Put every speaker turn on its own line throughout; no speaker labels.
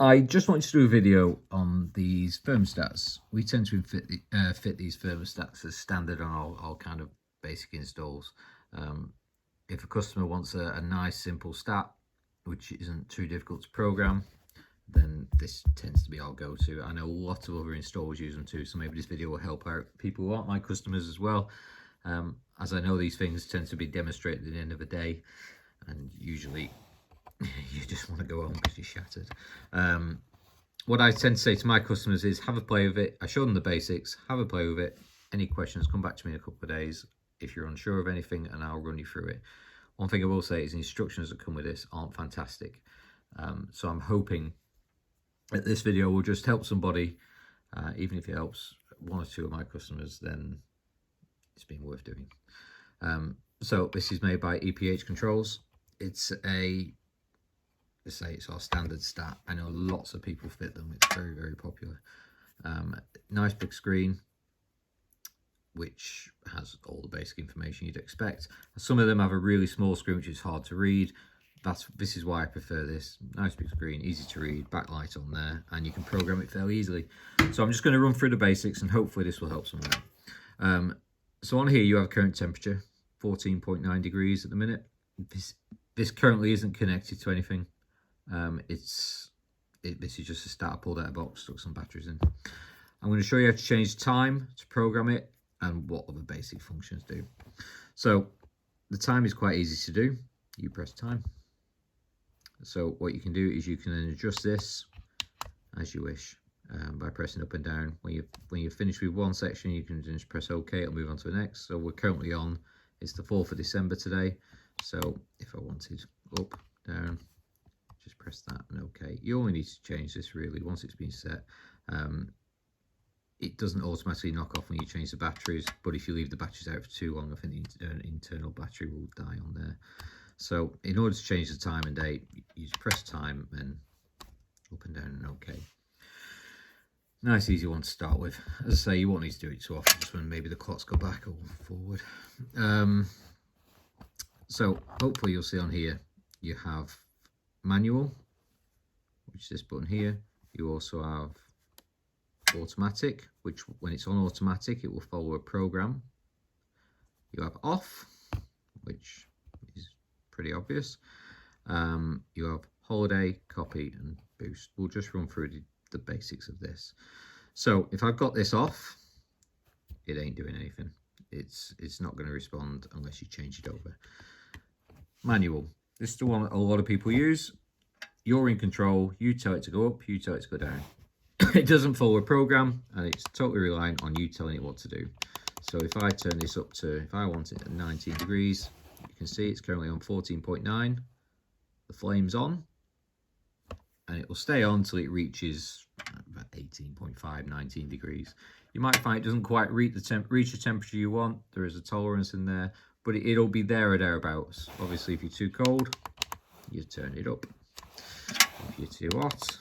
I just wanted to do a video on these thermostats. We tend to fit these thermostats as standard on all kind of basic installs. If a customer wants a nice simple stat, which isn't too difficult to program, then this tends to be our go-to. I know a lot of other installers use them too, so maybe this video will help out people who aren't my customers as well. As I know, these things tend to be demonstrated at the end of the day, and usually you just want to go home because you're shattered. What I tend to say to my customers is have a play with it. I show them the basics, have a play with it. Any questions, come back to me in a couple of days if you're unsure of anything, and I'll run you through it. One thing I will say is the instructions that come with this aren't fantastic. So I'm hoping that this video will just help somebody. Even if it helps one or two of my customers, then it's been worth doing. So this is made by EPH Controls. It's our standard stat. I know lots of people fit them. It's very, very popular. Nice big screen, which has all the basic information you'd expect. Some of them have a really small screen, which is hard to read. This is why I prefer this. Nice big screen, easy to read, backlight on there, and you can program it fairly easily. So I'm just going to run through the basics, and hopefully this will help someone out. So on here you have current temperature, 14.9 degrees at the minute. This currently isn't connected to anything. This is just a stat I pulled out of a box, stuck some batteries in. I'm going to show you how to change time to program it and what other basic functions do. So the time is quite easy to do. You press time. So what you can do is you can then adjust this as you wish by pressing up and down. When you're finished with one section, you can just press OK. It'll move on to the next. So we're currently on, it's the 4th of December today. So if I wanted up, down, just press that and OK. You only need to change this really once it's been set. It doesn't automatically knock off when you change the batteries, but if you leave the batteries out for too long, I think the internal battery will die on there. So in order to change the time and date, you just press time and up and down and OK. Nice easy one to start with. As I say, you won't need to do it too often, just when maybe the clocks go back or forward. So hopefully you'll see on here you have manual, which is this button here. You also have automatic, which when it's on automatic it will follow a program. You have off, which is pretty obvious. You have holiday, copy and boost. We'll just run through the basics of this. So if I've got this off, it ain't doing anything. It's not going to respond unless you change it over. Manual. This is the one a lot of people use. You're in control. You tell it to go up, you tell it to go down. It doesn't follow a program, and it's totally reliant on you telling it what to do. So if I turn this up to, if I want it at 19 degrees, you can see it's currently on 14.9. The flame's on, and it will stay on until it reaches about 18.5, 19 degrees. You might find it doesn't quite reach the temperature you want. There is a tolerance in there, but it'll be there or thereabouts. Obviously, if you're too cold, you turn it up. If you're too hot,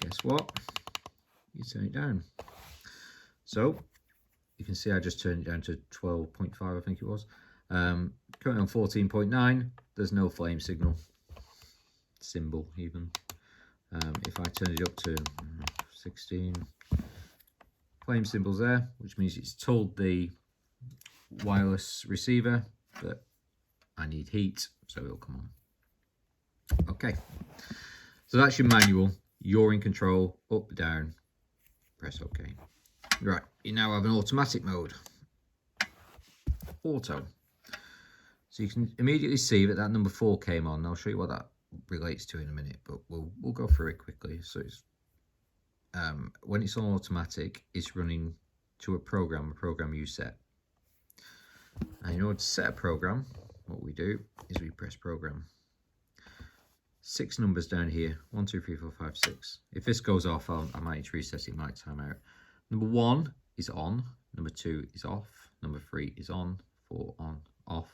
guess what? You turn it down. So you can see I just turned it down to 12.5, I think it was. Currently on 14.9, there's no flame signal, symbol even. If I turn it up to 16, flame symbol's there, which means it's told the wireless receiver that I need heat, so it'll come on. Okay, so that's your manual. You're in control, up, down, press OK. Right, you now have an automatic mode. Auto. So you can immediately see that number 4 came on. I'll show you what that relates to in a minute, but we'll go through it quickly. So it's when it's on automatic, it's running to a program you set. And in order to set a program, what we do is we press program. 6 numbers down here, 1, 2, 3, 4, 5, 6. If this goes off, I might need to reset it, might time out. Number 1 is on, number 2 is off, number 3 is on, 4 on, off,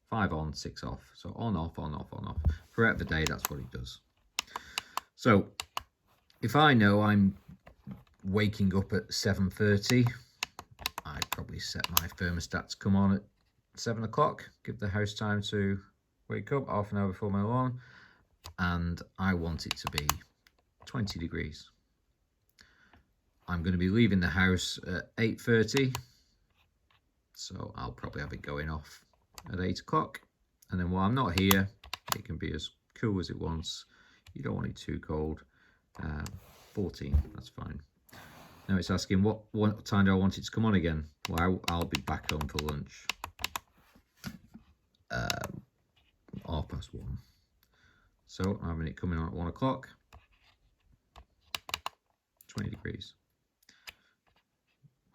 5 on, 6 off. So on, off, on, off, on, off. Throughout the day, that's what it does. So if I know I'm waking up at 7:30, I'd probably set my thermostat to come on at 7 o'clock, give the house time to wake up half an hour before my alarm. And I want it to be 20 degrees. I'm going to be leaving the house at 8:30, so I'll probably have it going off at 8 o'clock. And then while I'm not here, it can be as cool as it wants. You don't want it too cold. 14, that's fine. Now it's asking what time do I want it to come on again? Well, I'll be back home for lunch. 1:30. So I'm having it coming on at 1 o'clock. 20 degrees.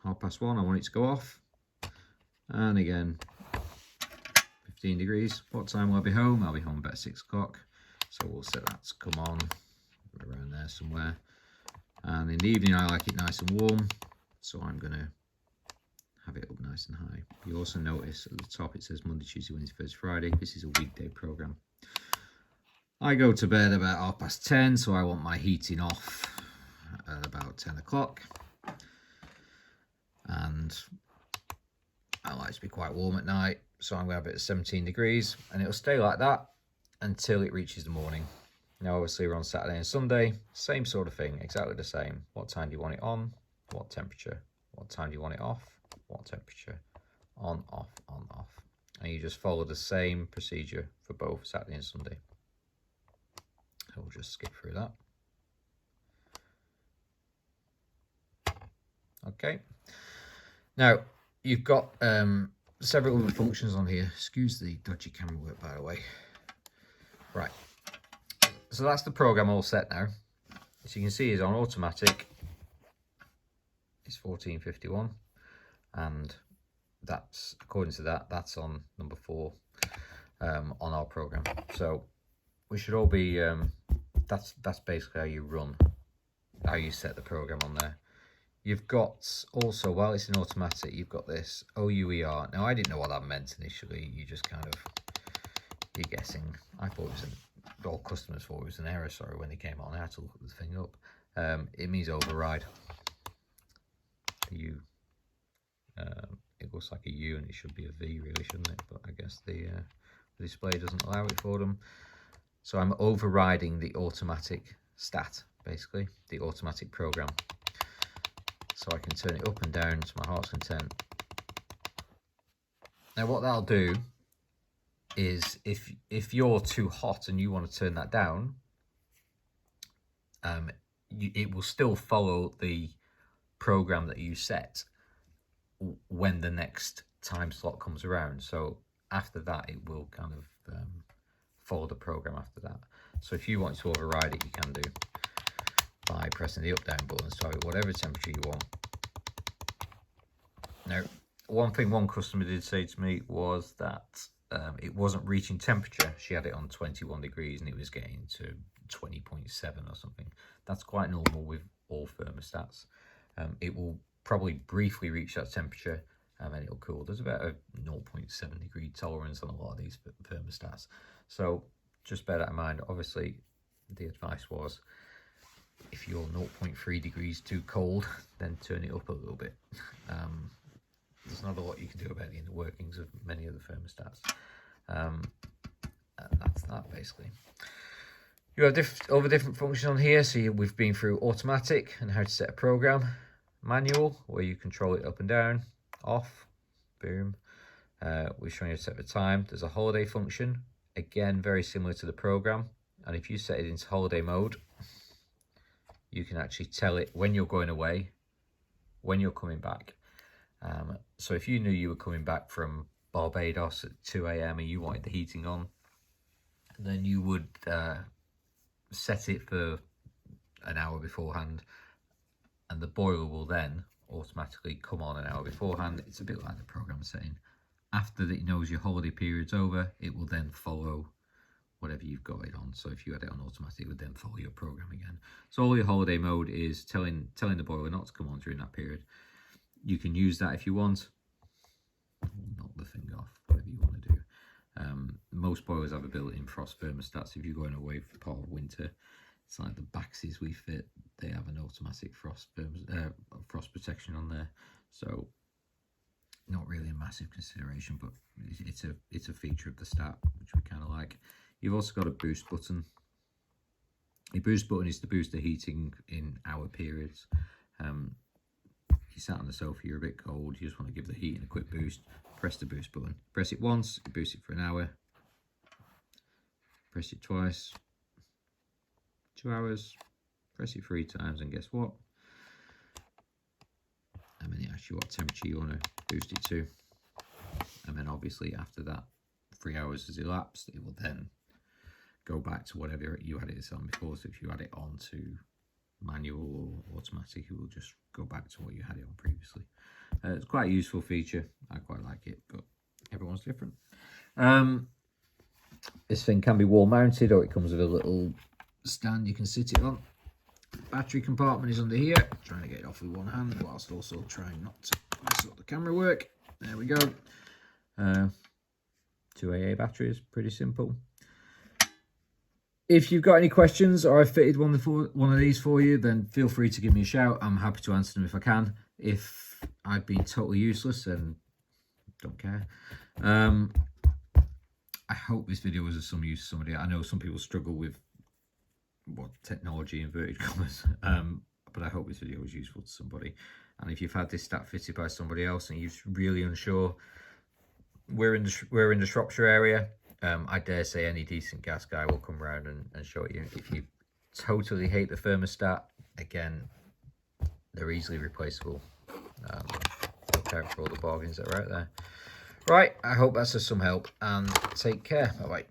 1:30, I want it to go off. And again, 15 degrees. What time will I be home? I'll be home about 6 o'clock. So we'll set that to come on around there somewhere. And in the evening, I like it nice and warm. So I'm going to have it up nice and high. You also notice at the top it says Monday, Tuesday, Wednesday, Thursday, Friday. This is a weekday program. I go to bed about 10:30, so I want my heating off at about 10 o'clock. And I like to be quite warm at night, so I'm going to have it at 17 degrees, and it'll stay like that until it reaches the morning. Now obviously we're on Saturday and Sunday, same sort of thing, exactly the same. What time do you want it on? What temperature? What time do you want it off? What temperature? On, off, on, off. And you just follow the same procedure for both Saturday and Sunday. So we'll just skip through that. Okay. Now, you've got several other functions on here. Excuse the dodgy camera work, by the way. Right. So that's the program all set now. As you can see, it's on automatic. It's 1451. And that's, according to that, that's on number 4 on our program. So we should all be, that's basically how you run, how you set the program on there. You've got also, while it's in automatic, you've got this OUER. Now, I didn't know what that meant initially. You just kind of, you're guessing. I thought it was all customers thought it was an error, sorry, when they came on. I had to look the thing up. It means override. U. It looks like a U and it should be a V, really, shouldn't it? But I guess the display doesn't allow it for them. So I'm overriding the automatic stat, basically, the automatic program. So I can turn it up and down to my heart's content. Now what that'll do is if you're too hot and you want to turn that down, it will still follow the program that you set when the next time slot comes around. So after that, it will kind of follow the program after that. So if you want to override it, you can do by pressing the up down button, so whatever temperature you want. Now, one thing one customer did say to me was that it wasn't reaching temperature. She had it on 21 degrees and it was getting to 20.7 or something. That's quite normal with all thermostats. It will probably briefly reach that temperature and then it'll cool. There's about a 0.7 degree tolerance on a lot of these thermostats. So just bear that in mind. Obviously, the advice was, if you're 0.3 degrees too cold, then turn it up a little bit. There's not a lot you can do about the inner workings of many of the thermostats. And that's that, basically. You have other different functions on here. So we've been through automatic and how to set a program. Manual, where you control it up and down. Off, boom. We're showing you how to set the time. There's a holiday function. Again, very similar to the program. And if you set it into holiday mode, you can actually tell it when you're going away, when you're coming back. So if you knew you were coming back from Barbados at 2 AM and you wanted the heating on, then you would set it for an hour beforehand, and the boiler will then automatically come on an hour beforehand. It's a bit like the program setting. After it knows your holiday period's over, it will then follow whatever you've got it on. So if you had it on automatic, it would then follow your program again. So all your holiday mode is telling the boiler not to come on during that period. You can use that if you want. Knock the thing off, whatever you want to do. Most boilers have a built-in frost thermostats. If you're going away for part of winter, it's like the Baxis we fit. They have an automatic frost protection on there. So not really a massive consideration, but it's a feature of the stat, which we kind of like. You've also got a boost button The boost button is to boost the heating in hour periods. You sat on the sofa, you're a bit cold, you just want to give the heating a quick boost, press the boost button. Press it once, boost it for an hour. Press it twice, 2 hours. Press it 3 times, and guess what? And then it asks you what temperature you want to boost it to. And then obviously after that 3 hours has elapsed, it will then go back to whatever you had it on before. So if you had it on to manual or automatic, it will just go back to what you had it on previously. It's quite a useful feature. I quite like it, but everyone's different. This thing can be wall mounted, or it comes with a little stand you can sit it on. Battery compartment is under here. I'm trying to get it off with one hand whilst also trying not to mess up the camera work. There we go. 2 AA batteries, pretty simple. If you've got any questions or I've fitted one of these for you, then feel free to give me a shout. I'm happy to answer them if I can. If I've been totally useless, then don't care. I hope this video was of some use to somebody. I know some people struggle with technology, inverted commas, but I hope this video was useful to somebody. And if you've had this stat fitted by somebody else and you're really unsure, we're in the Shropshire area. I dare say any decent gas guy will come around and show you. If you totally hate the thermostat, again, they're easily replaceable. Look out for all the bargains that are out there. Right, I hope that's of some help, and take care. Bye bye.